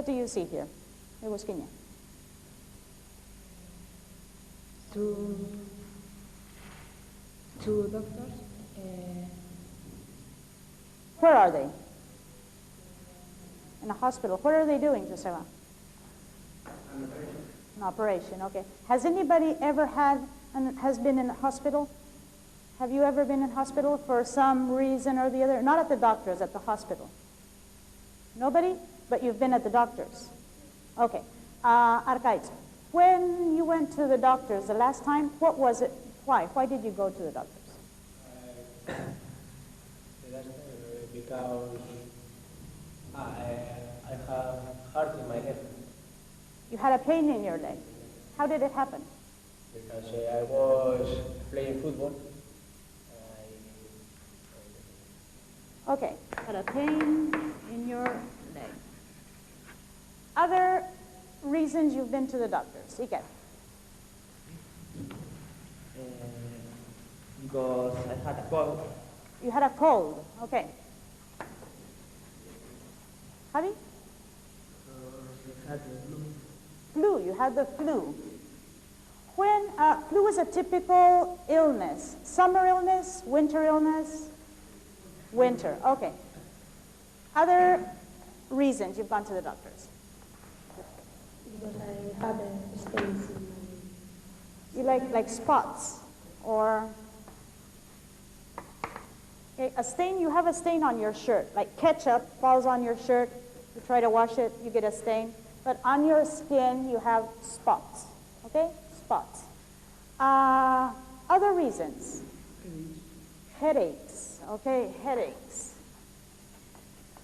What do you see here? Egusquiña. Two doctors. Where are they? In a hospital. What are they doing, Joseba? An operation, okay. Has anybody ever has been in a hospital? Have you ever been in hospital for some reason or the other? Not at the doctor's, at the hospital. Nobody? But you've been at the doctor's. Okay. Arcaiz, when you went to the doctor's the last time, what was it? Why? Why did you go to the doctor's? Because I have hurt in my leg. You had a pain in your leg. How did it happen? Because I was playing football. Okay, had a pain in your leg. Other reasons you've been to the doctor's? Iker. Because I had a cold. You had a cold, okay. Javi? I had the flu. Flu, you had the flu. When, flu is a typical illness. Summer illness, winter illness? Winter, okay. Other reasons you've gone to the doctor's? Because I had stains in my... You like spots or... Okay, a stain, you have a stain on your shirt, like ketchup falls on your shirt, you try to wash it, you get a stain. But on your skin, you have spots, okay? Spots. Other reasons? Headaches, okay, headaches.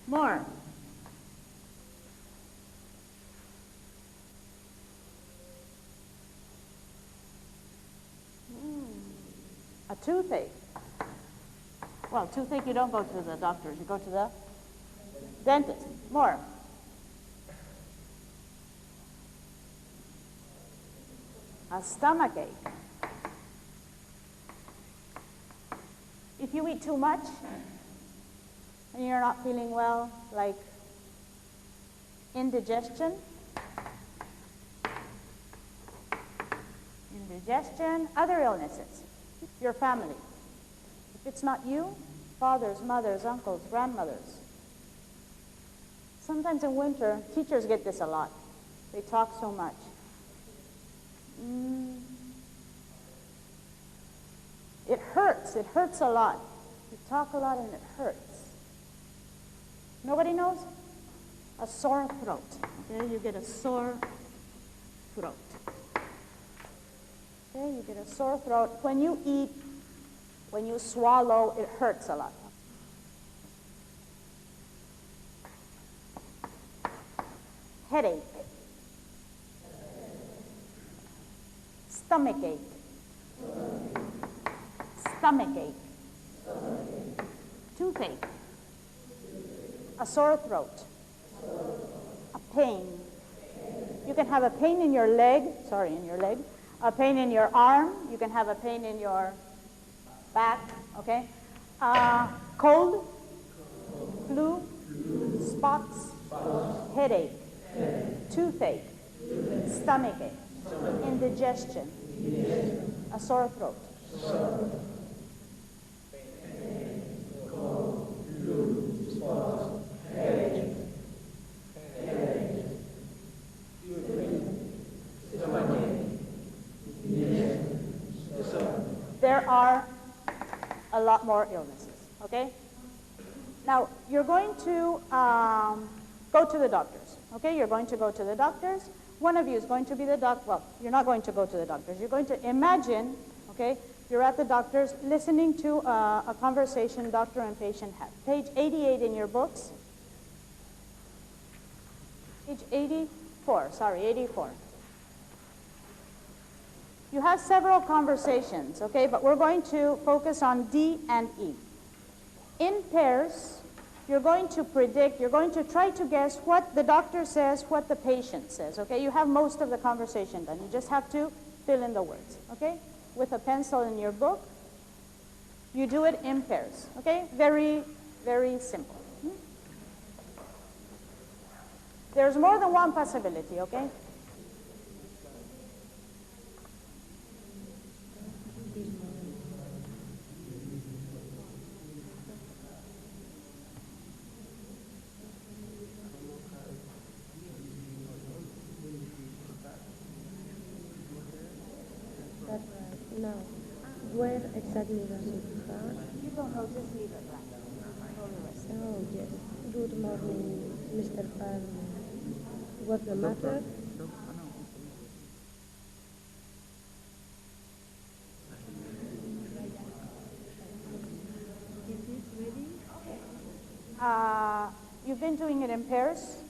More. A toothache. Well, toothache, you don't go to the doctors, you go to the dentist. More. A stomachache. If you eat too much and you're not feeling well, like indigestion, other illnesses, your family. If it's not you, fathers, mothers, uncles, grandmothers. Sometimes in winter, teachers get this a lot. They talk so much. It hurts a lot. You talk a lot and it hurts. Nobody knows? A sore throat. Okay, you get a sore throat. Okay, you get a sore throat. When you eat, when you swallow, it hurts a lot. Headache. Stomachache. Stomachache. Toothache. A sore throat. A pain. You can have a pain in your leg, a pain in your arm, you can have a pain in your back, okay? Cold, flu, spots, headache, toothache, stomachache, indigestion, a sore throat. There are a lot more illnesses, okay? Now, you're going to go to the doctors, okay? You're going to go to the doctors. One of you is going to be the doctor. Well, you're not going to go to the doctors. You're going to imagine, okay, you're at the doctor's listening to a conversation doctor and patient have. Page 88 in your books. Page 84, sorry, 84. You have several conversations, okay, but we're going to focus on D and E. In pairs, you're going to predict, you're going to try to guess what the doctor says, what the patient says, okay? You have most of the conversation done. You just have to fill in the words, okay? With a pencil in your book, you do it in pairs, okay? Very, very simple. There's more than one possibility, okay? That's right. Now, where exactly does it hurt? You don't know, just leave it blank. Totally rest. Oh, yes. Good morning, Mr. Pan. What's the matter? You've been doing it in pairs.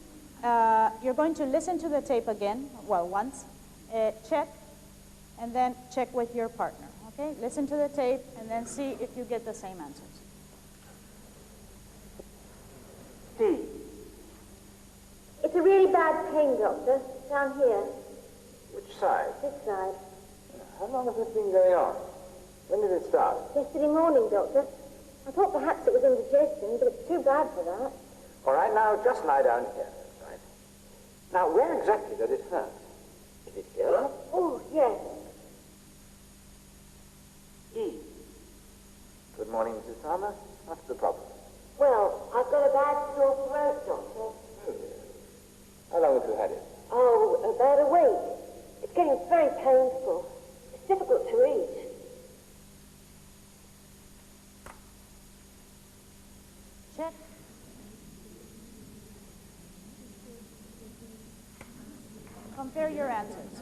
You're going to listen to the tape again, well, once, check, and then check with your partner, okay? Listen to the tape and then see if you get the same answers. D. It's a really bad pain, Doctor, down here. Which side? This side. How long has this been going on? When did it start? Yesterday morning, Doctor. I thought perhaps it was indigestion, but it's too bad for that. All right, now just lie down here. Right. Now, where exactly does it hurt? Is it here? Oh, yes. E. Good morning, Mrs. Palmer. What's the problem? Well, I've got a bad sore throat, Doctor. Oh, dear. How long have you had it? Oh, about a week. It's getting very painful. It's difficult to eat. Check. Compare your answers.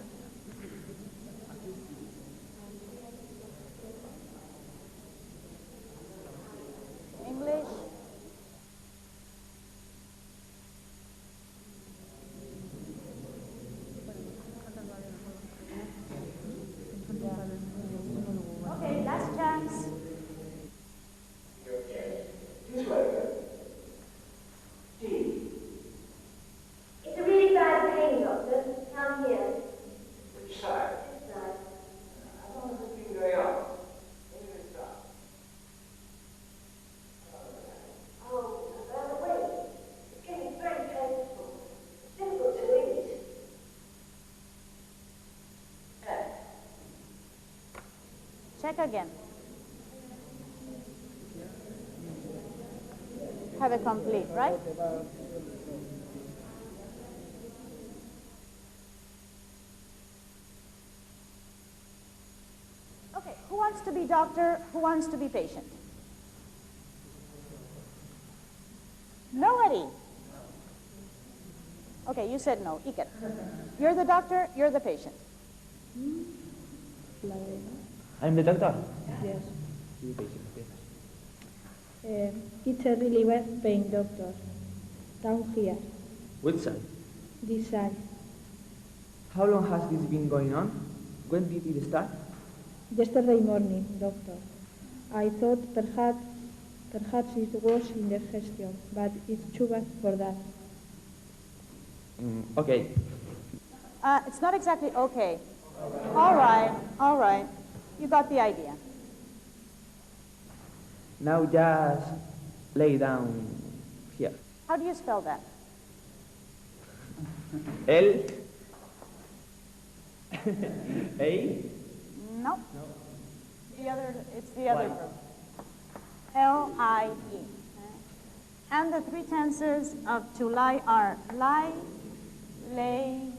English. Okay, last chance. It's a really bad pain, Doctor, down here. Which side? This side. How long has this been going on? When did it start? Oh, about a week. It's getting very painful. It's difficult to eat. Check again. Have it complete, right? Okay, who wants to be doctor? Who wants to be patient? Nobody. Okay, you said no. Iker. You're the doctor, you're the patient. I'm the doctor. Yes. You patient, okay. It's a really bad pain, Doctor. Down here, Which side? this side. How long has this been going on? When did it start? Yesterday morning, Doctor. I thought perhaps it was indigestion, but it's too bad for that. Okay. It's not exactly okay. All right. You got the idea. Now just lay down here. How do you spell that? L A No. It's the other verb. L-I-E. And the three tenses of to lie are lie, lay,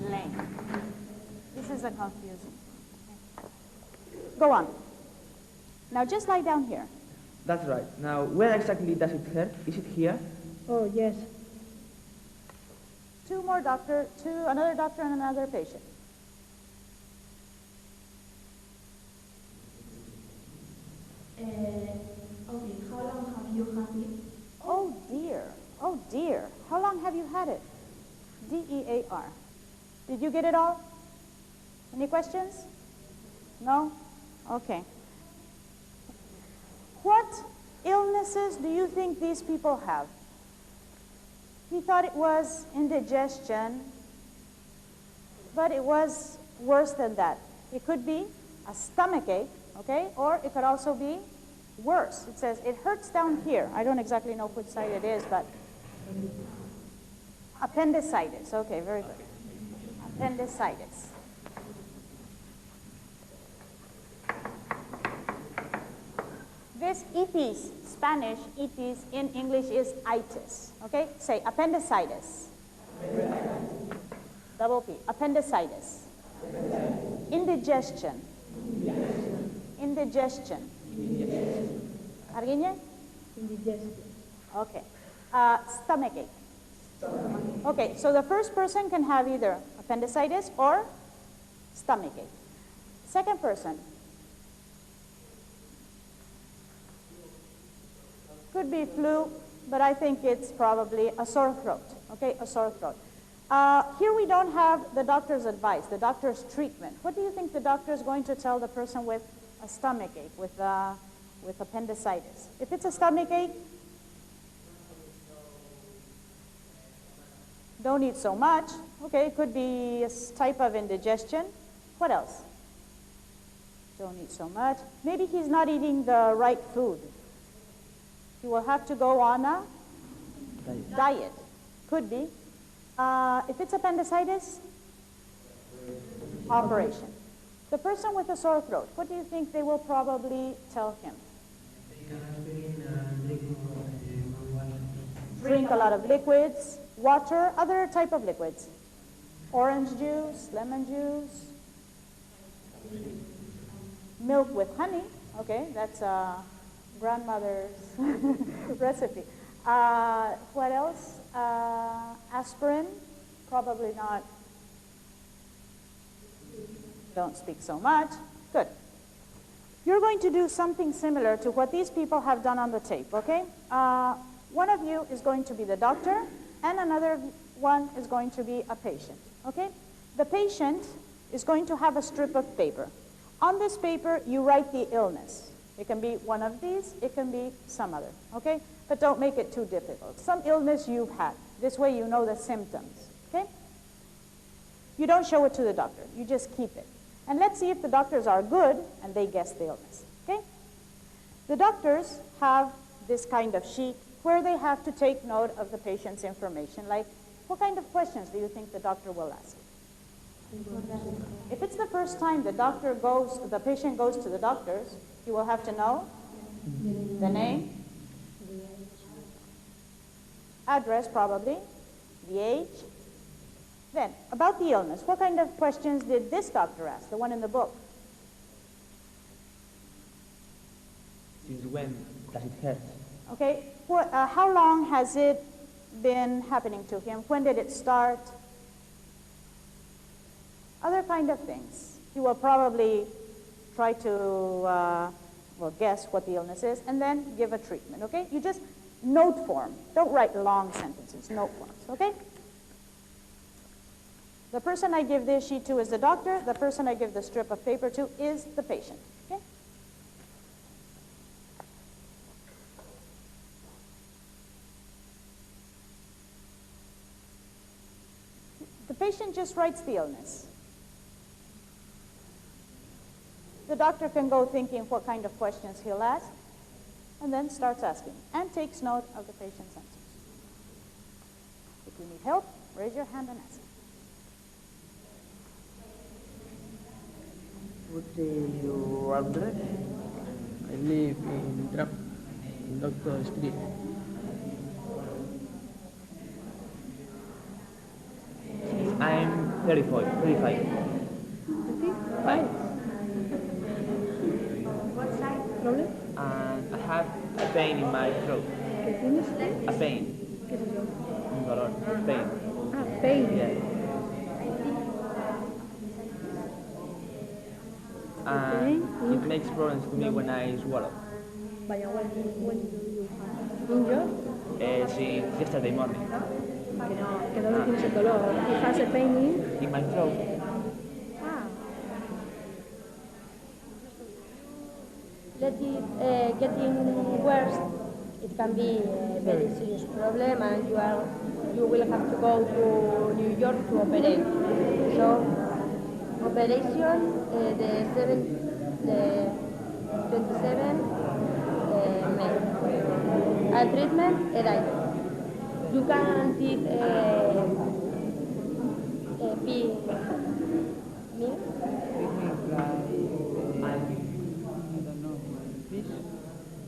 lay. This is a confusing. Go on. Now just lie down here. That's right. Now where exactly does it hurt? Is it here? Oh, yes. Another doctor and another patient. Okay, how long have you had it? Oh dear. How long have you had it? D-E-A-R. Did you get it all? Any questions? No? Okay. What illnesses do you think these people have? He thought it was indigestion, but it was worse than that. It could be a stomachache, okay? Or it could also be worse. It says it hurts down here. I don't exactly know which side it is, but Appendicitis. Okay, very good. Appendicitis. This itis, Spanish itis, in English is itis. Okay, say appendicitis. Double P, appendicitis. Indigestion. Indigestion. Arguiñe? Indigestion. Okay. Stomachache. Okay, so the first person can have either appendicitis or stomachache. Second person. Could be flu, but I think it's probably a sore throat. Okay, a sore throat. Here we don't have the doctor's advice, the doctor's treatment. What do you think the doctor is going to tell the person with a stomachache, with appendicitis? If it's a stomachache, don't eat so much. Okay, it could be a type of indigestion. What else? Don't eat so much. Maybe he's not eating the right food. He will have to go on a diet. Could be. If it's appendicitis, operation. The person with a sore throat, what do you think they will probably tell him? Drink a lot of liquids, water, other type of liquids. Orange juice, lemon juice, milk with honey. Okay, that's grandmother's recipe. What else? Aspirin, probably not. Don't speak so much. Good. You're going to do something similar to what these people have done on the tape, okay? One of you is going to be the doctor, and another one is going to be a patient, okay? The patient is going to have a strip of paper. On this paper, you write the illness. It can be one of these, it can be some other, okay? But don't make it too difficult. Some illness you've had. This way you know the symptoms, okay? You don't show it to the doctor, you just keep it. And let's see if the doctors are good and they guess the illness, okay? The doctors have this kind of sheet where they have to take note of the patient's information, like what kind of questions do you think the doctor will ask? If it's the first time the patient goes to the doctors, you will have to know the name, address probably, the age. Then, about the illness, what kind of questions did this doctor ask, the one in the book? Since when does it hurt? Okay, how long has it been happening to him? When did it start? Other kind of things. He will probably try to guess what the illness is and then give a treatment, okay? You just note form. Don't write long sentences, note forms, okay? The person I give this sheet to is the doctor. The person I give the strip of paper to is the patient, okay? The patient just writes the illness. The doctor can go thinking what kind of questions he'll ask, and then starts asking, and takes note of the patient's answers. If you need help, raise your hand and ask. What's your address? I live in Trump, in Doctor Street. I'm 35. 35. ¿Problem? And I have a pain in my throat. ¿Qué tienes? A pain. ¿Qué es eso? Un dolor. Pain. Ah, pain. Yeah. And it makes problems to me when I swallow. Vaya, when do you injure? Since yesterday morning. Que no tienes el dolor. He has a pain In my throat. Getting worse, it can be a very serious problem, and you will have to go to New York to operate. So, operation the 27 May. And treatment, a diet. You can teach pea milk. I don't know, fish.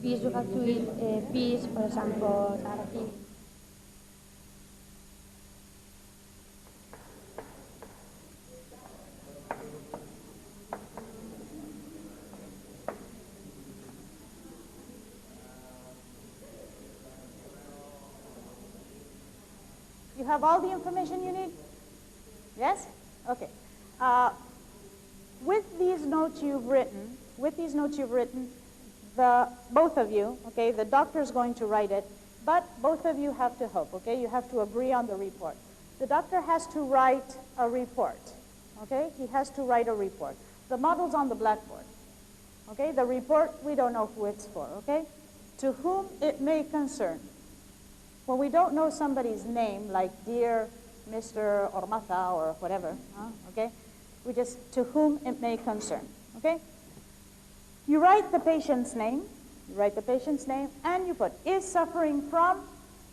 Peas, you have to eat peas, for example, sardines. You have all the information you need? Yes? Okay. With these notes you've written, both of you, okay, the doctor's going to write it, but both of you have to help, okay? You have to agree on the report. The doctor has to write a report, okay? He has to write a report. The model's on the blackboard, okay? The report, we don't know who it's for, okay? To whom it may concern. When we don't know somebody's name, like dear Mr. Ormaza or whatever, okay? We just, to whom it may concern, okay? You write the patient's name, and you put, is suffering from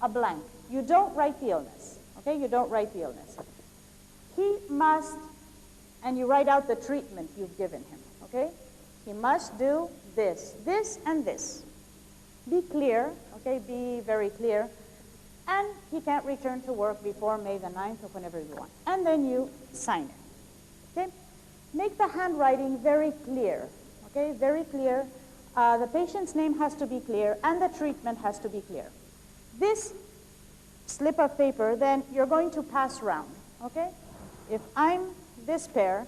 a blank. You don't write the illness, okay? You don't write the illness. He must, and you write out the treatment you've given him, okay? He must do this, and this. Be clear, okay? Be very clear. And he can't return to work before May the 9th or whenever you want. And then you sign it, okay? Make the handwriting very clear, okay? Very clear. The patient's name has to be clear and the treatment has to be clear. This slip of paper, then you're going to pass round, okay? If I'm this pair,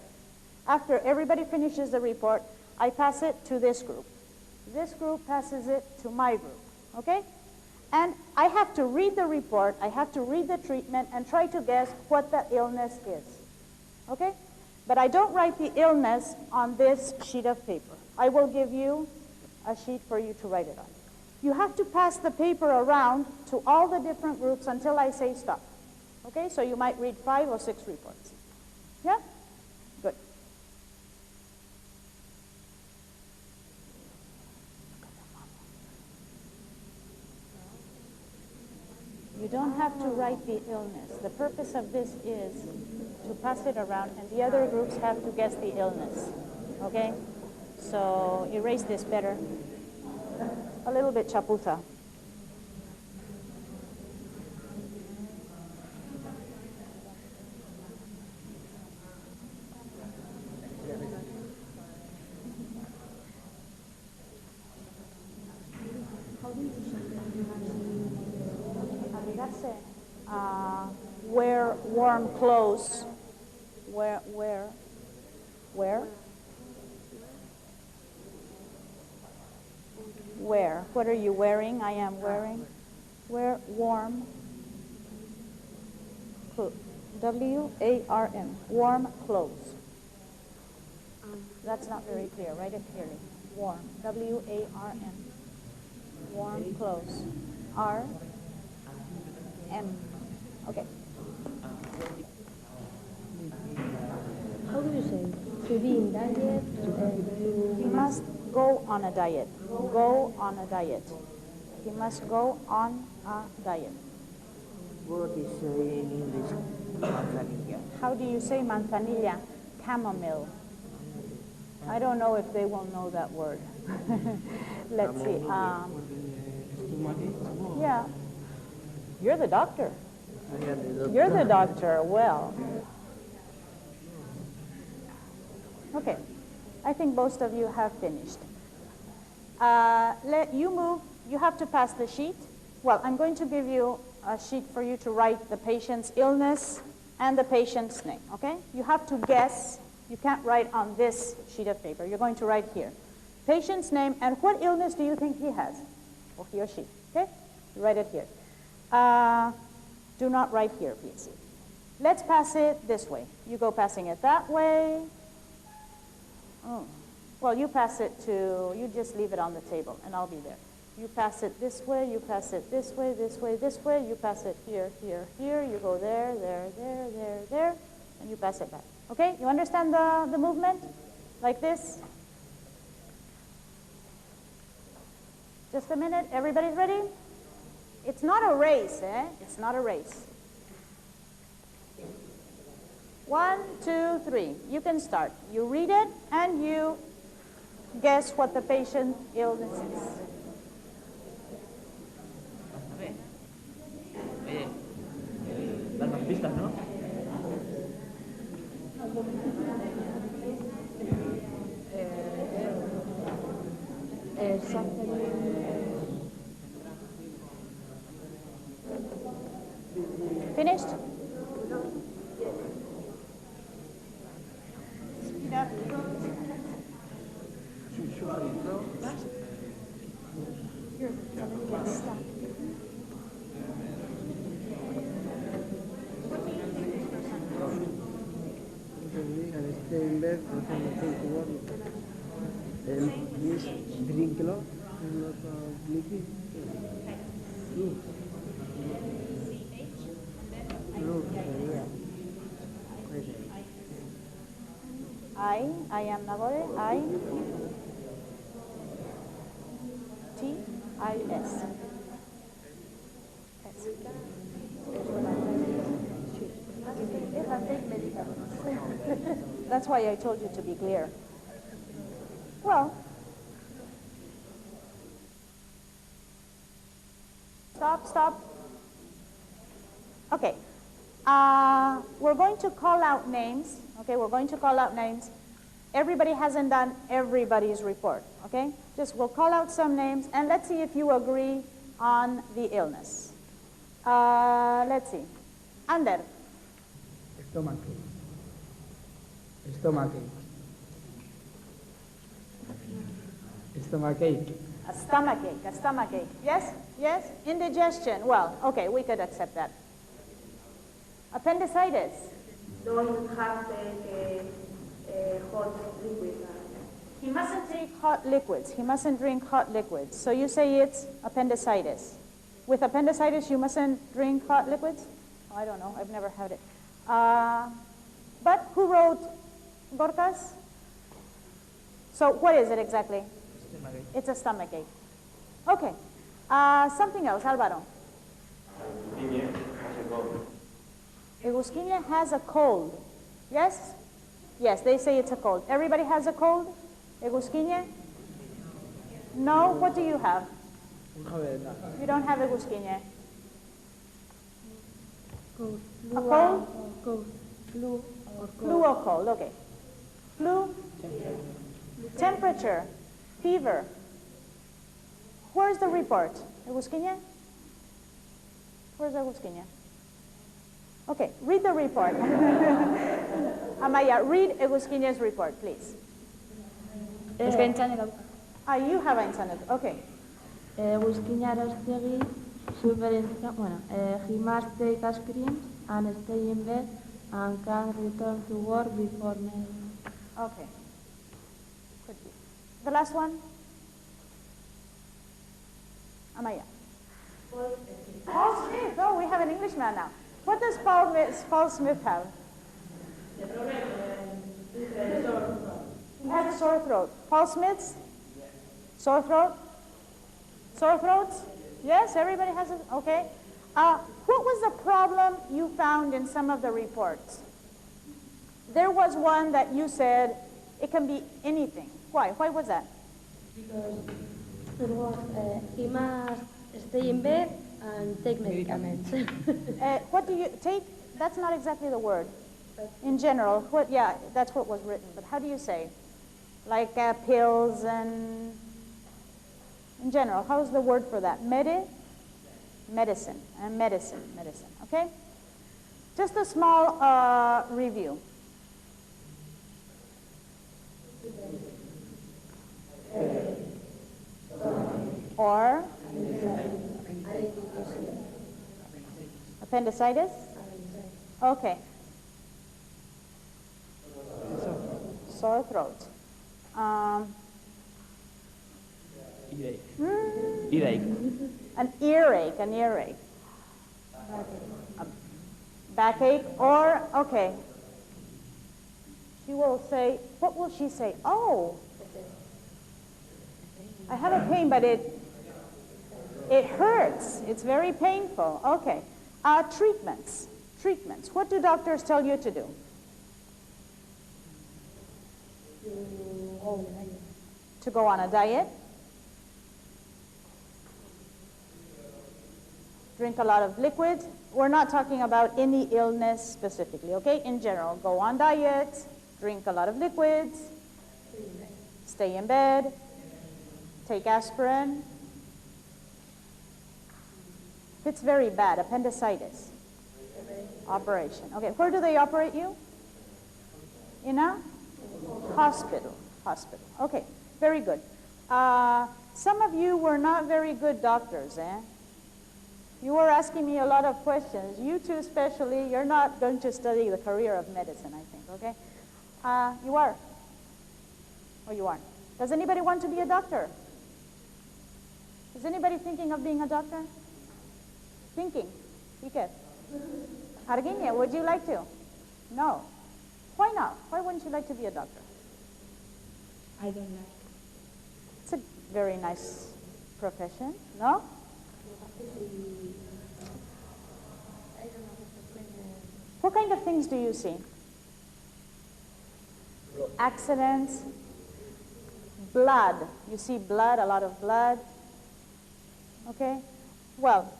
after everybody finishes the report, I pass it to this group. This group passes it to my group, okay? And I have to read the report, I have to read the treatment, and try to guess what the illness is, okay? But I don't write the illness on this sheet of paper. I will give you a sheet for you to write it on. You have to pass the paper around to all the different groups until I say stop, okay? So you might read 5 or 6 reports. Yeah? Good. You don't have to write the illness. The purpose of this is to pass it around, and the other groups have to guess the illness, okay? So erase this better. A little bit chapuza. Wear warm clothes. Where? What are you wearing? I am wearing. Wear warm. W-A-R-M. Warm clothes. That's not very clear. Write it clearly. Warm. W-A-R-M. Warm clothes. R-M. Okay. How do you say? To be in diet, He must go on a diet. Go on a diet. He must go on a diet. What is in English manzanilla? How do you say manzanilla? Chamomile. I don't know if they will know that word. Let's see. Yeah. You're the doctor. You're the doctor. Well. Okay. I think most of you have finished. Let you move. You have to pass the sheet. Well, I'm going to give you a sheet for you to write the patient's illness and the patient's name, okay? You have to guess. You can't write on this sheet of paper. You're going to write here. Patient's name and what illness do you think he has? Or he or she, okay? You write it here. Do not write here, please. Let's pass it this way. You go passing it that way. Oh. Well, you pass it to, you just leave it on the table, and I'll be there. You pass it this way, you pass it this way, this way, this way. You pass it here, here, here. You go there, there, there, there, there, and you pass it back. Okay? You understand the movement? Like this? Just a minute. Everybody's ready? It's not a race, eh? It's not a race. 1, 2, 3. You can start. You read it and you guess what the patient illness is. Oye, dar más pistas, ¿no? Finished? Speed up. Here, stop. And stay in bed and think to work. And please drink a lot and lot of liquid. I am Nagore. T-I-S. That's why I told you to be clear. Well, stop. Okay. We're going to call out names. Okay, we're going to call out names. Everybody hasn't done everybody's report. Okay, we'll call out some names and let's see if you agree on the illness. Let's see. Ander. Stomachache. A stomachache. Yes. Indigestion. Well, okay, we could accept that. Appendicitis. Don't have hot liquid. He mustn't take hot liquids. He mustn't drink hot liquids. So you say it's appendicitis. With appendicitis, you mustn't drink hot liquids? Oh, I don't know. I've never had it. But who wrote Gorkas? So what is it exactly? It's a stomachache. Okay. Something else, Alvaro. Egusquinia has a cold. Yes? Yes, they say it's a cold. Everybody has a cold? Egusquinia? No? What do you have? You don't have Egusquinia. A cold? Flu or cold, okay. Flu? Temperature? Fever? Where's the report? Egusquinia? Where's Egusquinia? Okay, read the report. Amaya, read Egusquinia's report, please. You have Einstein. Okay. Egusquinia Arostegi, he must take aspirin and stay in bed and can return to work before 9. Okay. Could be. The last one? Amaya. Paul Smith. Oh, we have an Englishman now. What does Paul Smith have? He has a sore throat. Paul Smith's? Sore throat? Sore throats? Yes, everybody has it. Okay. What was the problem you found in some of the reports? There was one that you said it can be anything. Why? Why was that? Because it was, he must stay in bed and take medicaments. What do you take? That's not exactly the word. In general, yeah, that's what was written. But how do you say? Like pills and... In general, how is the word for that? Medicine. Okay? Just a small review. Or appendicitis? Okay. Sore throat. Earache. An earache. A backache or, okay. She will say, what will she say? Oh, I have a pain, but It hurts. It's very painful. Okay. Treatments. Treatments. What do doctors tell you to do? To go on a diet. Drink a lot of liquids. We're not talking about any illness specifically, okay? In general, go on diet, drink a lot of liquids, stay in bed, take aspirin. If it's very bad, appendicitis, operation. Okay, where do they operate you? In a hospital. Hospital. Okay, very good. Some of you were not very good doctors, eh? You were asking me a lot of questions. You two especially, you're not going to study the career of medicine, I think, okay? You are? Or you aren't? Does anybody want to be a doctor? Is anybody thinking of being a doctor? Thinking? Ike? Arguiñe, would you like to? No. Why not? Why wouldn't you like to be a doctor? I don't like. It's a very nice profession, no? What kind of things do you see? Accidents, blood. You see blood, a lot of blood. Okay? Well,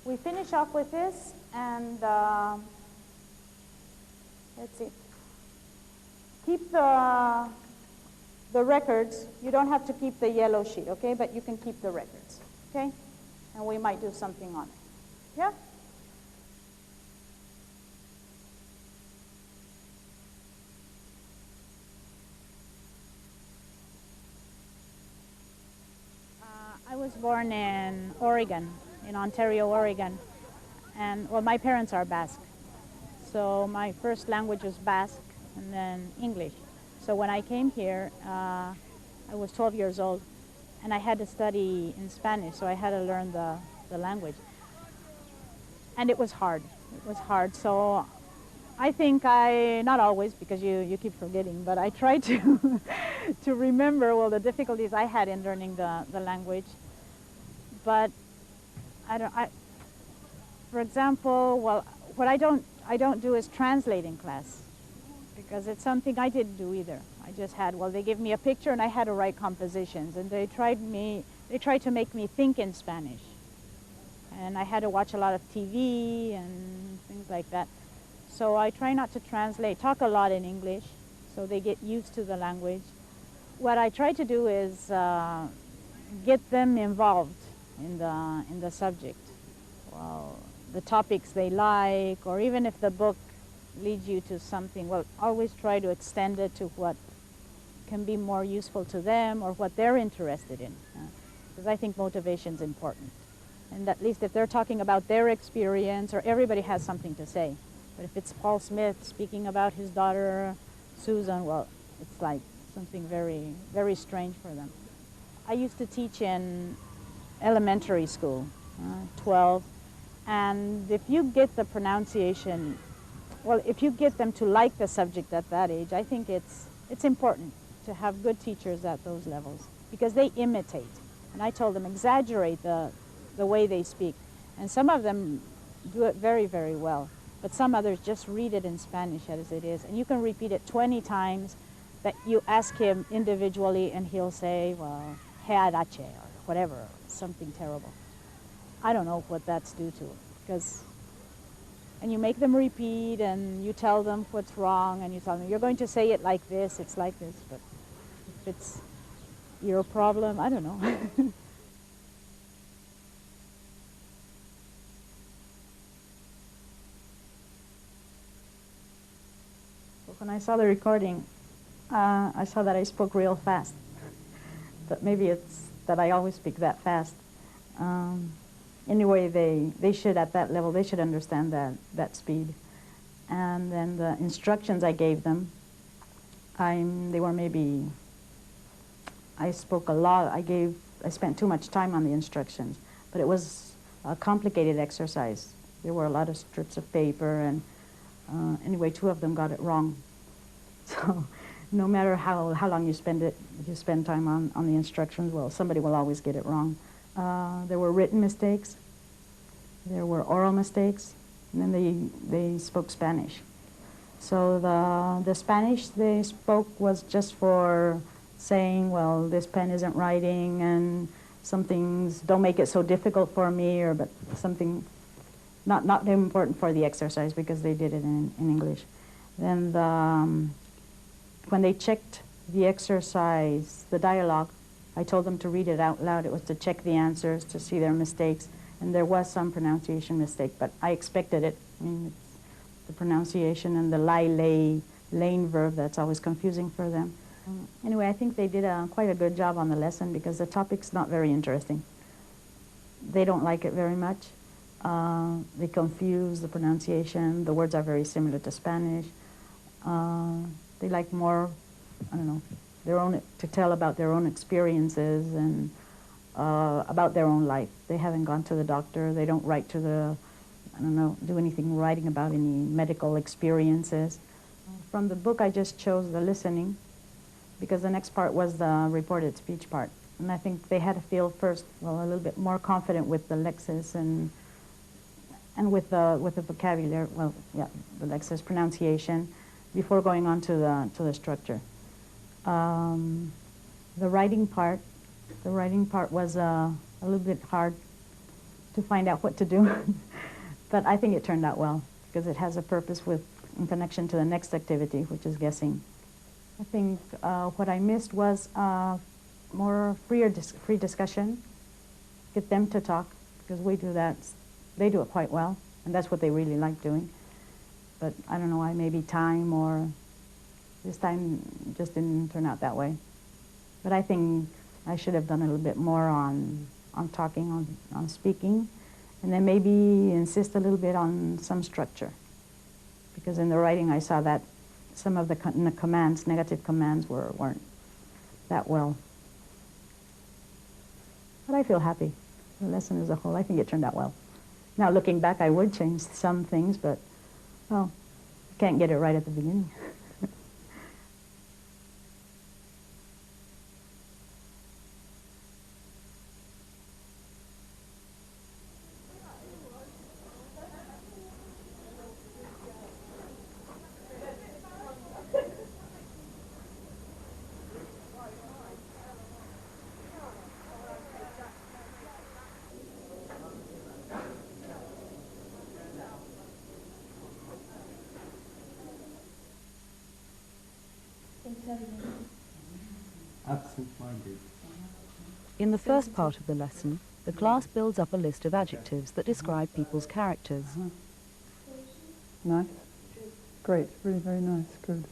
we finish off with this, and let's see. Keep the records. You don't have to keep the yellow sheet, okay? But you can keep the records, okay? And we might do something on it. Yeah? I was born in Oregon, in Ontario, Oregon. And, well, my parents are Basque. So my first language was Basque and then English. So when I came here, I was 12 years old, and I had to study in Spanish, so I had to learn the language. And it was hard. It was hard. So I think not always, because you keep forgetting, but I try to to remember, well, the difficulties I had in learning the language. But for example, well, what I don't do is translate in class, because it's something I didn't do either. I just had, well, they give me a picture and I had to write compositions, and they tried to make me think in Spanish. And I had to watch a lot of TV and things like that. So I try not to translate, talk a lot in English, so they get used to the language. What I try to do is get them involved in the subject. Well, the topics they like, or even if the book leads you to something, well, always try to extend it to what can be more useful to them or what they're interested in. Because I think motivation is important. And at least if they're talking about their experience, or everybody has something to say. But if it's Paul Smith speaking about his daughter, Susan, well, it's like something very, very strange for them. I used to teach in elementary school, 12, and if you get the pronunciation, well, if you get them to like the subject at that age, I think it's important to have good teachers at those levels, because they imitate. And I told them, exaggerate the way they speak. And some of them do it very, very well. But some others just read it in Spanish as it is. And you can repeat it 20 times, that you ask him individually and he'll say, well, headache, or whatever, something terrible. I don't know what that's due to, because, and you make them repeat and you tell them what's wrong, and you tell them, you're going to say it like this, it's like this, but if it's your problem, I don't know. When I saw the recording, I saw that I spoke real fast. But maybe it's that I always speak that fast. Anyway, they should, at that level, they should understand that speed. And then the instructions I gave them, they were maybe, I spoke a lot. I spent too much time on the instructions. But it was a complicated exercise. There were a lot of strips of paper, and anyway, 2 of them got it wrong. So no matter how long you spend time on the instructions, well, somebody will always get it wrong. There were written mistakes, there were oral mistakes, and then they spoke Spanish. So the Spanish they spoke was just for saying, well, this pen isn't writing, and some things don't make it so difficult for me, or but something not important for the exercise because they did it in English. Then when they checked the exercise, the dialogue, I told them to read it out loud. It was to check the answers, to see their mistakes, and there was some pronunciation mistake, but I expected it. I mean, it's the pronunciation and the lane verb that's always confusing for them. Anyway, I think they did quite a good job on the lesson because the topic's not very interesting. They don't like it very much. They confuse the pronunciation. The words are very similar to Spanish. They like more, I don't know, to tell about their own experiences and about their own life. They haven't gone to the doctor. They don't write to do anything writing about any medical experiences. From the book, I just chose the listening because the next part was the reported speech part. And I think they had to feel first, well, a little bit more confident with the lexis and with the vocabulary, well, yeah, the lexis pronunciation before going on to the structure. The writing part was a little bit hard to find out what to do, but I think it turned out well because it has a purpose in connection to the next activity, which is guessing. I think what I missed was more free discussion, get them to talk, because we do that. They do it quite well, and that's what they really like doing. But I don't know why, maybe time or this time just didn't turn out that way. But I think I should have done a little bit more on talking, on speaking, and then maybe insist a little bit on some structure. Because in the writing I saw that some of the commands, negative commands, weren't that well. But I feel happy. The lesson as a whole, I think it turned out well. Now looking back, I would change some things, but, well, you can't get it right at the beginning. In the first part of the lesson, the class builds up a list of adjectives that describe people's characters. Nice. Great. Really very nice. Good.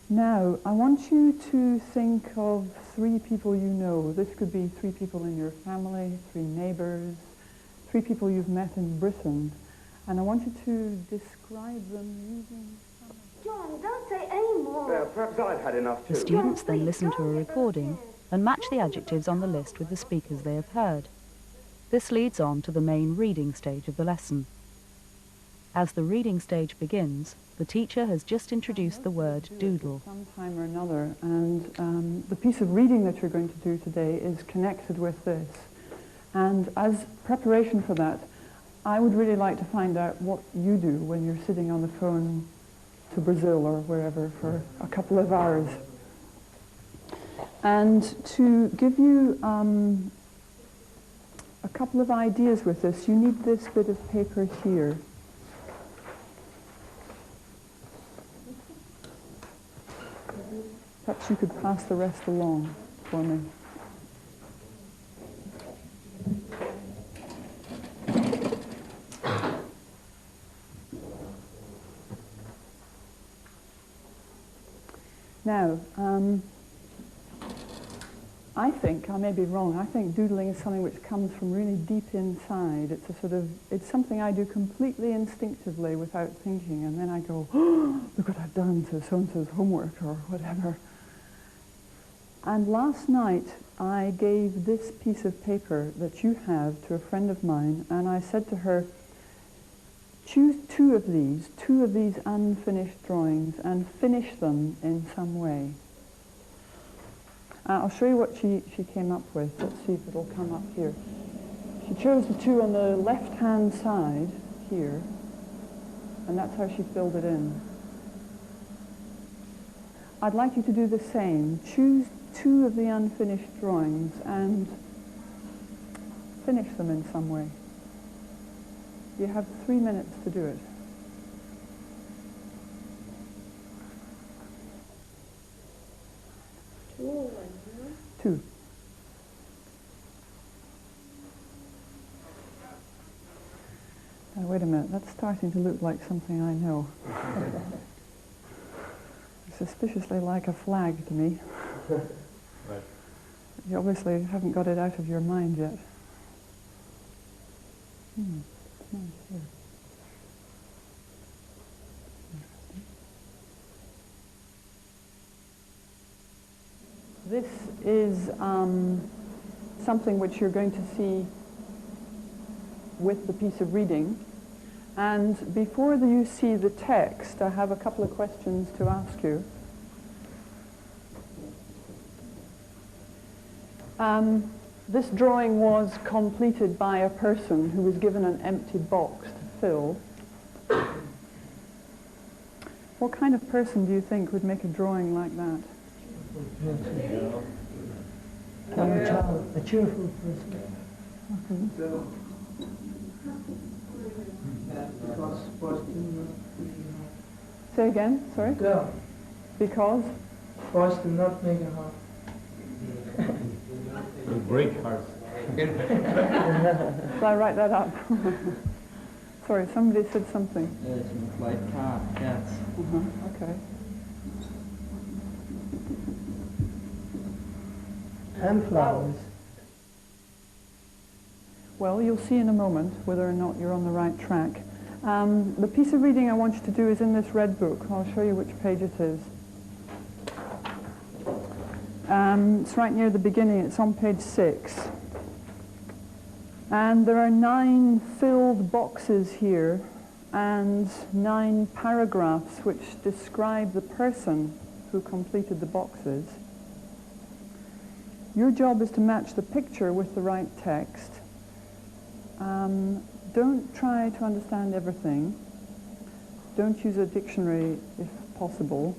Now, I want you to think of 3 people you know. This could be 3 people in your family, 3 neighbors, 3 people you've met in Britain. And I want you to describe them using some... John, don't say any more. Well, perhaps I've had enough too. The students then listen to a recording and match the adjectives on the list with the speakers they have heard. This leads on to the main reading stage of the lesson. As the reading stage begins, the teacher has just introduced the word doodle. Sometime or another, and the piece of reading that you're going to do today is connected with this. And as preparation for that, I would really like to find out what you do when you're sitting on the phone to Brazil or wherever for a couple of hours. And to give you a couple of ideas with this, you need this bit of paper here. Perhaps you could pass the rest along for me. Now, I think, I may be wrong, I think doodling is something which comes from really deep inside. It's something I do completely instinctively without thinking, and then I go, oh, look what I've done to so-and-so's homework or whatever. And last night, I gave this piece of paper that you have to a friend of mine, and I said to her, choose two of these unfinished drawings, and finish them in some way. I'll show you what she came up with. Let's see if it'll come up here. She chose the two on the left-hand side here, and that's how she filled it in. I'd like you to do the same. Choose two of the unfinished drawings and finish them in some way. You have 3 minutes to do it. Two. Now, wait a minute, that's starting to look like something I know. Suspiciously like a flag to me. Right. You obviously haven't got it out of your mind yet. It's nice here. This is something which you're going to see with the piece of reading. And before you see the text, I have a couple of questions to ask you. This drawing was completed by a person who was given an empty box to fill. What kind of person do you think would make a drawing like that? A cheerful person. Say again, sorry? Girl. Because? Forced to not make a heart. Break hearts. Shall I write that up? Sorry, somebody said something. Yes, like cats. Okay. And flowers. Well, you'll see in a moment whether or not you're on the right track. The piece of reading I want you to do is in this red book. I'll show you which page it is. It's right near the beginning. It's on page 6. And there are 9 filled boxes here and 9 paragraphs which describe the person who completed the boxes. Your job is to match the picture with the right text. Don't try to understand everything. Don't use a dictionary if possible.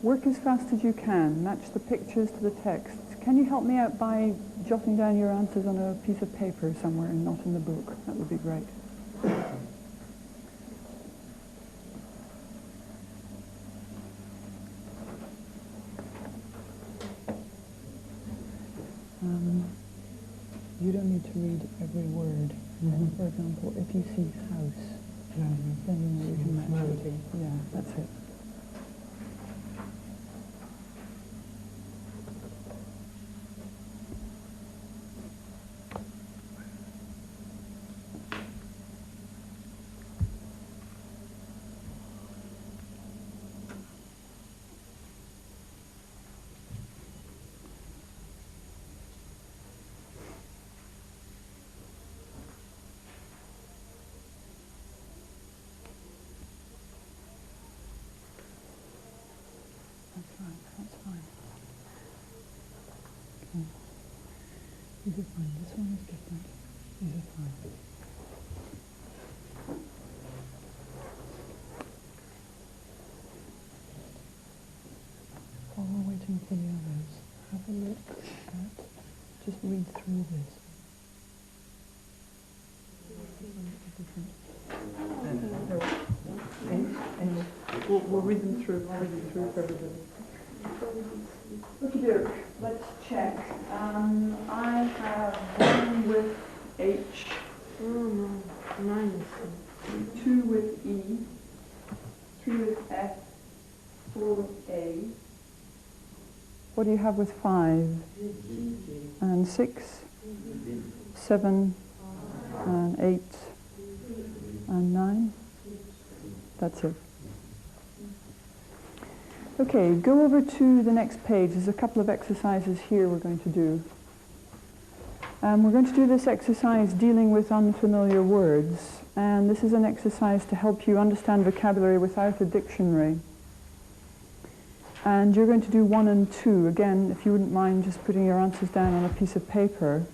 Work as fast as you can. Match the pictures to the text. Can you help me out by jotting down your answers on a piece of paper somewhere and not in the book? That would be great. You don't need to read every word. For example, if you see house, then you know you can match it. Yeah, that's it. These are fine. This one is different. These are fine. While we're waiting for the others, have a look at, just read through this. We'll read them through. I'll read them through for everybody. Okay, dear, let's check. I have 1 with H. Oh no, minus. 2 with E. 3 with F. 4 with A. What do you have with 5? And 6? 7? And 8? And 9? That's it. Okay, go over to the next page. There's a couple of exercises here we're going to do. We're going to do this exercise dealing with unfamiliar words, and this is an exercise to help you understand vocabulary without a dictionary. And you're going to do 1 and 2. Again, if you wouldn't mind just putting your answers down on a piece of paper.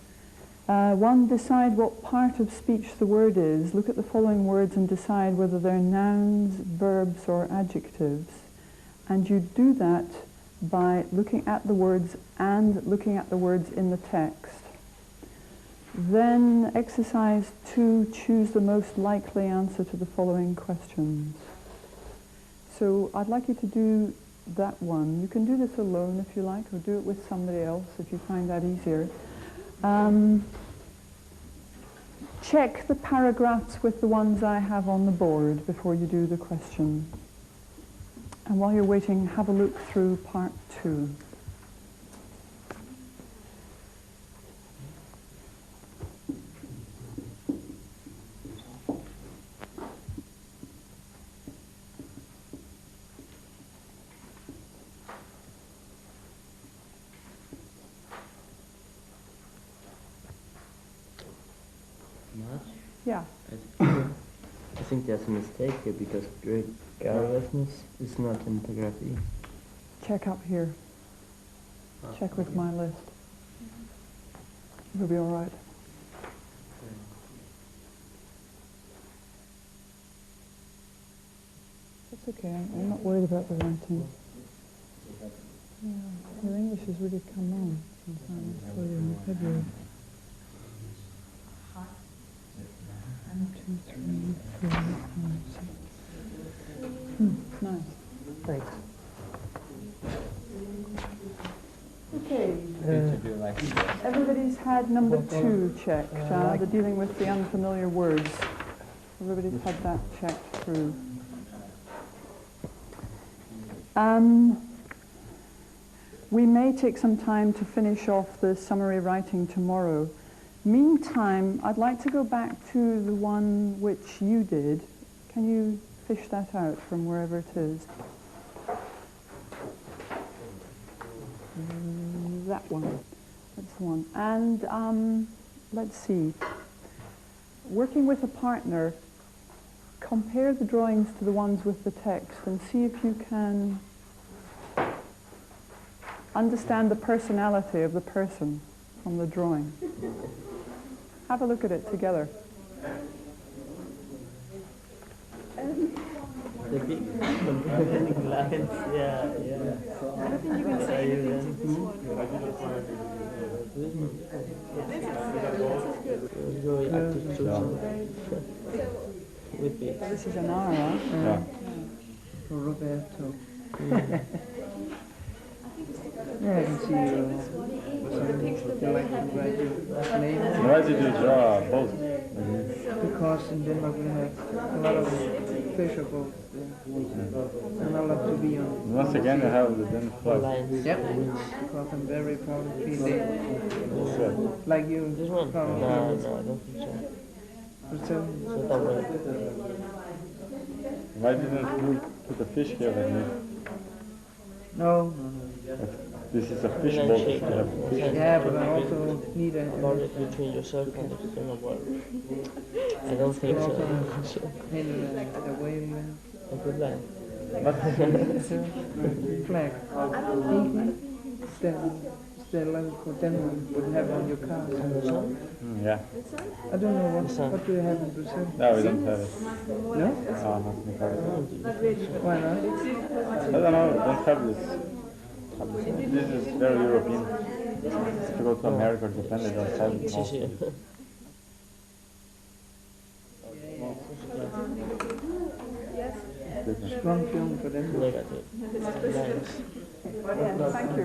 1, decide what part of speech the word is. Look at the following words and decide whether they're nouns, verbs, or adjectives. And you do that by looking at the words and looking at the words in the text. Then, exercise 2, choose the most likely answer to the following questions. So I'd like you to do that one. You can do this alone if you like, or do it with somebody else if you find that easier. Check the paragraphs with the ones I have on the board before you do the question. And while you're waiting, have a look through part 2. Yeah. I think there's a mistake here because gregariousness is not in paragraphy. Check up here. Check with my list. It'll be all right. That's okay. I'm not worried about the writing. Yeah, your English has really come on since I was for you in February. 1, 2, 3, 4, 5, 6. Nice. Thanks. Okay. Everybody's had number 2 checked. The dealing with the unfamiliar words. Everybody's had that checked through. We may take some time to finish off the summary writing tomorrow. Meantime, I'd like to go back to the one which you did. Can you fish that out from wherever it is? That one. That's the one. And let's see. Working with a partner, compare the drawings to the ones with the text and see if you can understand the personality of the person from the drawing. Have a look at it together. The big lines, yeah. I don't think you can say anything to this one. This is an R, huh? For Roberto. Yeah, I can see Why did you draw both? Because in Denmark we have a lot of fisher boats there. And I love to be on. Once again you have the Danish flag. Yep, because I'm very proud of being like you. This one? Proud No, of I don't think so. So don't worry. Why didn't you put a fish here like me? No. This is a fish boat. You have fish. Yeah, but I also need a... About it between yourself and the string of water. I don't think so. The whale. A good line. Flag. The level Denmark would have on your car. Yeah. I don't know what do you have in Brazil? No, we don't have it. No? No, not in the Why not? I don't know, we don't have this. This is very European. If you go to America or Japan, they don't have it all. Strong film for them. Thank you.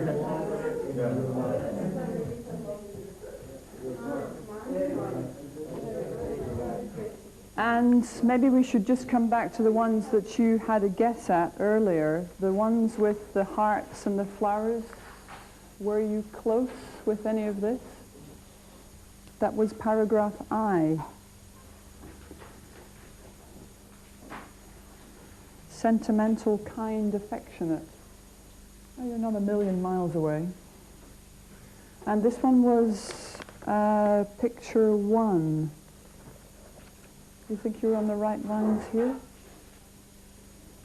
And maybe we should just come back to the ones that you had a guess at earlier, the ones with the hearts and the flowers. Were you close with any of this? That was paragraph I. Sentimental, kind, affectionate. Oh, you're not a million miles away. And this one was Picture 1. You think you're on the right lines here?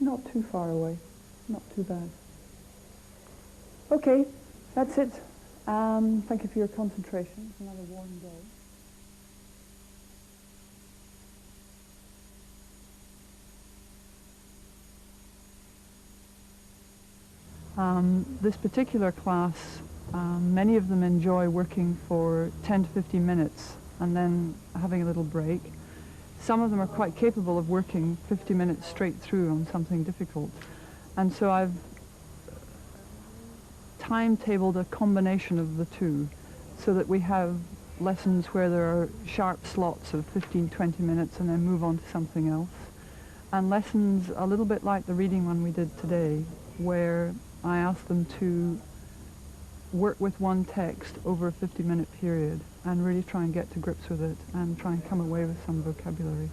Not too far away. Not too bad. Okay, that's it. Thank you for your concentration. It's another warm day. This particular class, many of them enjoy working for 10 to 15 minutes and then having a little break. Some of them are quite capable of working 50 minutes straight through on something difficult. And so I've timetabled a combination of the two so that we have lessons where there are sharp slots of 15, 20 minutes and then move on to something else. And lessons a little bit like the reading one we did today, where I asked them to work with one text over a 50-minute period and really try and get to grips with it and try and come away with some vocabulary.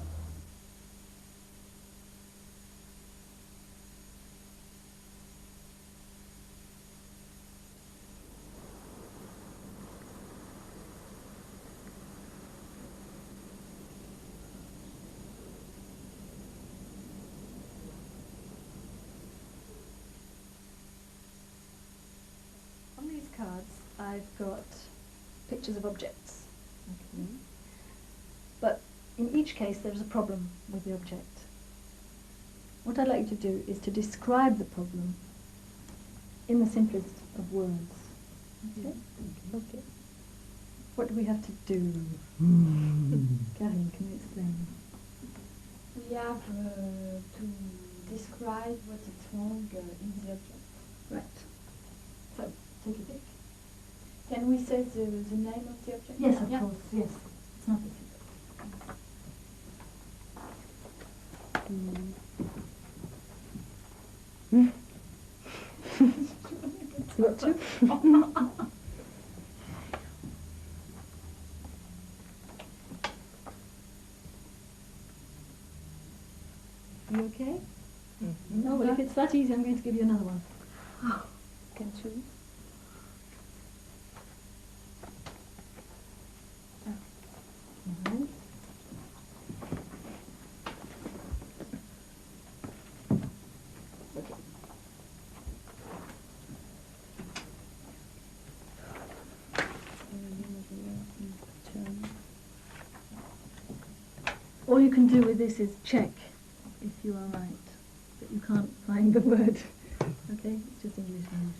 On these cards, I've got pictures of objects. Okay. But in each case, there's a problem with the object. What I'd like you to do is to describe the problem in the simplest of words. Okay? Okay. What do we have to do? Karine, can you explain? We have to describe what is wrong in the object. Right. So, take a pick. Can we say the name of the object? Yes, of course, yes. It's not difficult. You got two? You okay? No, well, if it's that easy, I'm going to give you another one. Can choose. Right. Okay. All you can do with this is check if you are right, but you can't find the word. Okay, it's just English language.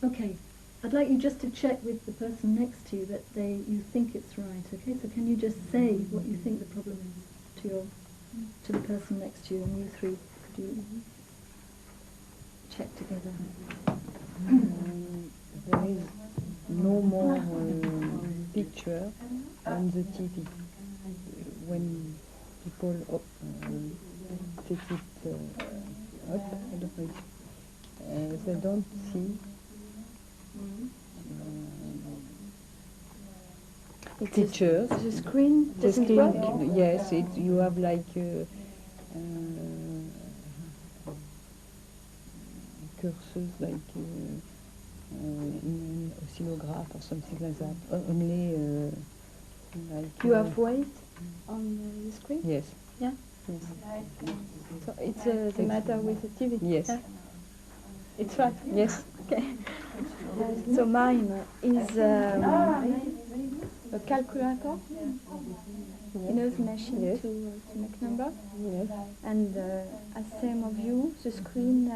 Okay, I'd like you just to check with the person next to you that you think it's right. Okay, so can you just say what you think the problem is to the person next to you, and you three could you check together? There is no more picture on the TV. When people take it up, I don't know, they don't see pictures. The screen doesn't work? Yes, you have like curses like in oscillograph or something like that. Only like you have weight on the screen? Yes. Yeah? Yes. So it's the matter with the TV? Yes. Yeah? It's right? Yes. Okay. So mine is a calculator. You know, the machine Yes. to make number. Yes. And as same of you, the screen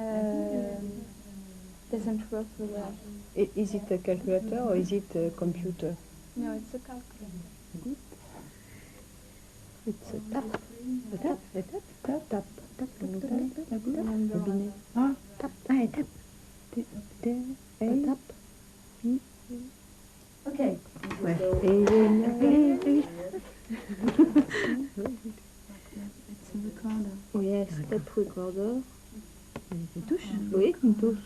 doesn't work very well. Is it a calculator or is it a computer? No, it's a calculator. Good. It's a tap. A tap. A tap. Tap. Tap. Tap. Robinet. Ah, tap. Ah, tap. Tap. Okay. Ouais. It's a recorder. Yes, tape recorder. Une touche? Oui, une touche.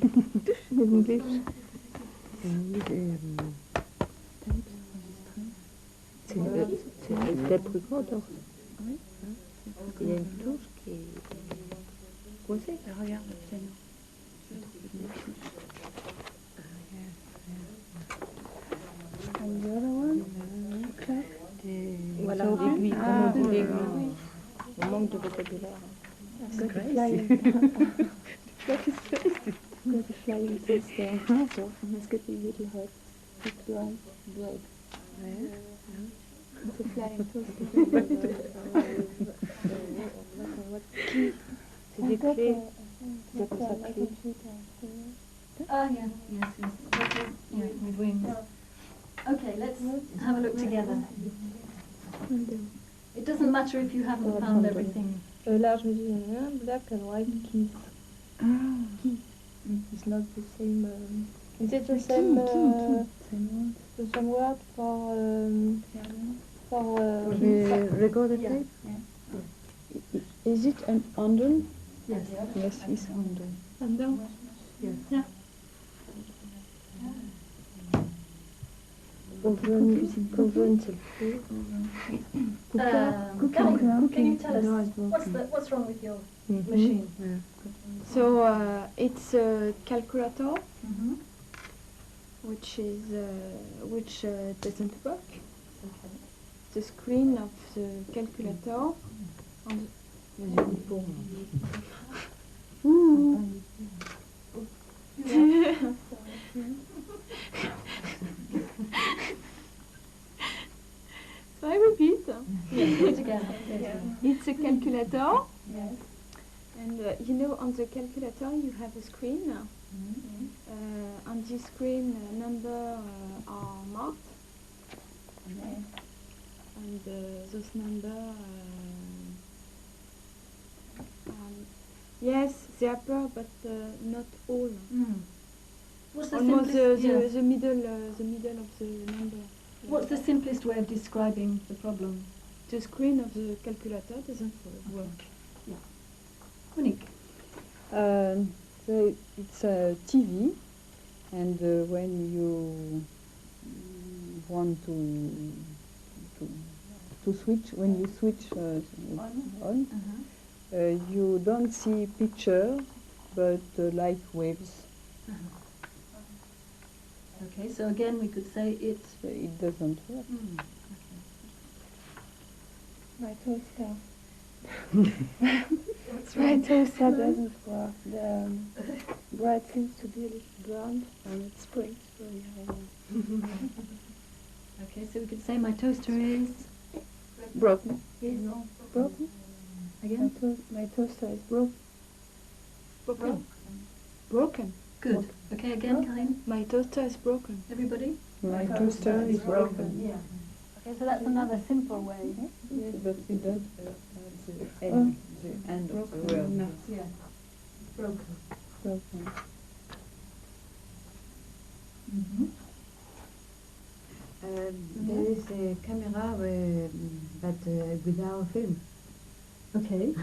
Une touche en English. C'est le tape recorder. Oui. Il y a une touche qui est coincée. Regarde le piano. And the other one? Clap. Voilà, So l'aiguille, ah, comment dire oui. l'aiguille. On manque de vocabulaire. Got a flying got a flying sister. So it's got a little hot. It's one bread. It's a flying toaster. C'est des clés. C'est comme ça clé. Ah, yeah, yes, yes. Yeah, with wings. Okay, let's have a look together. It doesn't matter if you haven't found everything. Là, je me dis, black and white keys. Key. It's not the same. Is it the same? The same word for Record the yeah. tape? Yeah. Is it an handle? Yes. Yes, it's handle. Handle? Yes. Yeah. Oven, c'est le Kelly, can you tell us what's wrong with your machine? So it's a calculator, Mm-hmm. which doesn't work. The screen of the calculator. On So I repeat. Yes, together. Yes. It's a calculator. Yes. And you know, on the calculator you have a screen. On this screen, numbers are marked. And those numbers, yes, they appear, but not all. What's the Almost simplest? Yes. the middle of the number. What's the simplest way of describing the problem? The screen of the calculator doesn't work. Yeah. Monique. So it's a TV, and when you want to switch, when you switch on, you don't see picture, but like waves. Okay, so again we could say it. It doesn't work. My toaster. What's My wrong? toaster doesn't work. The bread seems to be a little brown and it springs very high. Okay, so we could say my toaster is Broken. is Broken? again. My toaster is broken. Broken. Broken. Good. Okay, again, Karine. My toaster is broken. Everybody. My toaster is broken. Yeah. Okay, so that's another simple way. Yes, but it does the end of the word. Yeah. Broken. Broken. Mm-hmm. There is a camera but without film. Okay.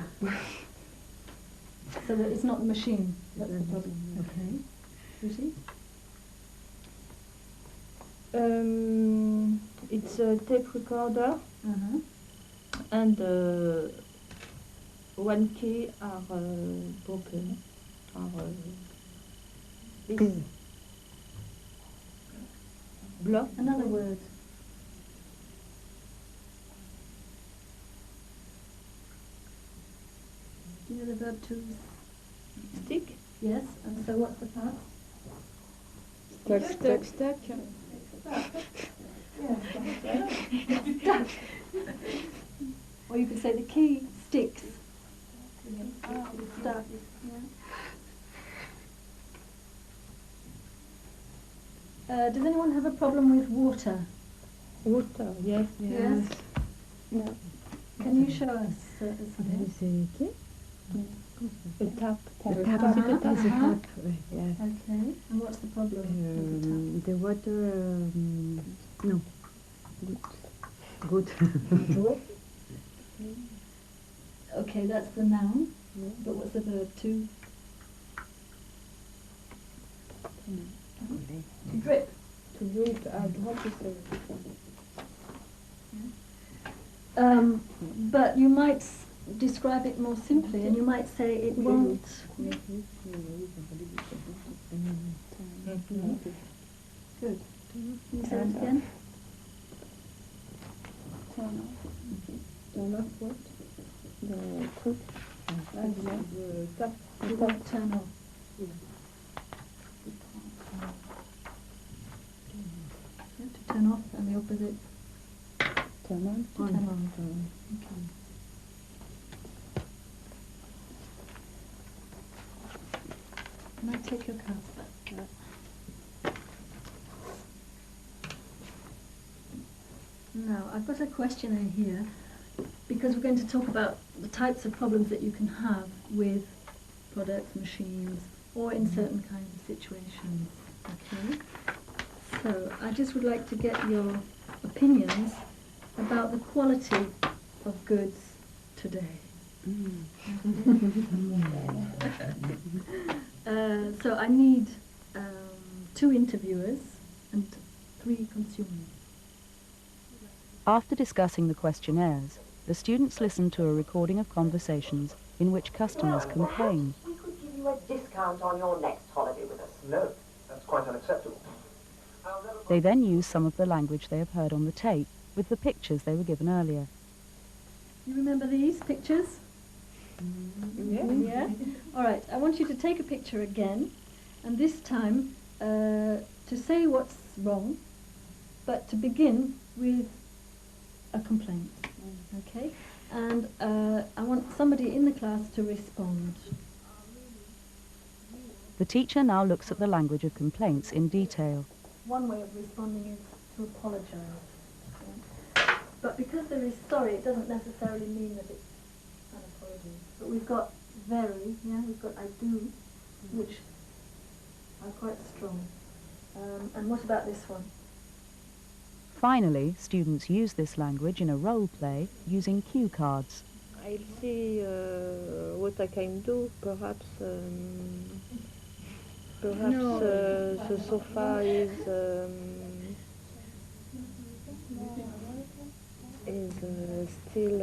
So that it's not the machine. That's the problem. Okay. Lucy? It's a tape recorder Uh-huh. and one key are broken. This block. Another word. Do you know the verb to Stick. yes? And so what's the past? Stuck. Stuck. Or you could say the key sticks. Stuck. Does anyone have a problem with water? Water. Yes. Yes. No. Can you show us something? C'est A tap. the tap. It's a tap. Yes. Okay. And what's the problem? The water. No. Good. Okay, that's the noun. But what's the verb to? To drip. To drip. Drop is But you might describe it more simply, and you might say it won't. Good. Can you say it again? Turn off what? The truc. The tap. You won't turn off. Yeah, to turn off, and the opposite. Turn on. To turn on. Okay. Can I take your cards back? Now, I've got a questionnaire here because we're going to talk about the types of problems that you can have with products, machines, or in certain kinds of situations. Okay? So, I just would like to get your opinions about the quality of goods today. So I need 2 interviewers and 3 consumers. After discussing the questionnaires, the students listened to a recording of conversations in which customers complain. We could give you a discount on your next holiday with us. No, that's quite unacceptable. They then used some of the language they have heard on the tape with the pictures they were given earlier. You remember these pictures? Yeah? All right, I want you to take a picture again, and this time to say what's wrong, but to begin with a complaint. Okay? And I want somebody in the class to respond. The teacher now looks at the language of complaints in detail. One way of responding is to apologise. Okay? But because there is sorry, it doesn't necessarily mean that it's an apology. But we've got very, yeah, we've got I do, which are quite strong. And what about this one? Finally, students use this language in a role play using cue cards. I'll see what I can do. Perhaps the sofa is still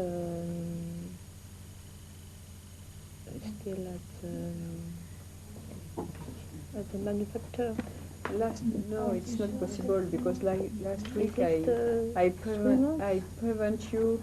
at the manufacturer. No, it's not possible because last week I prevent you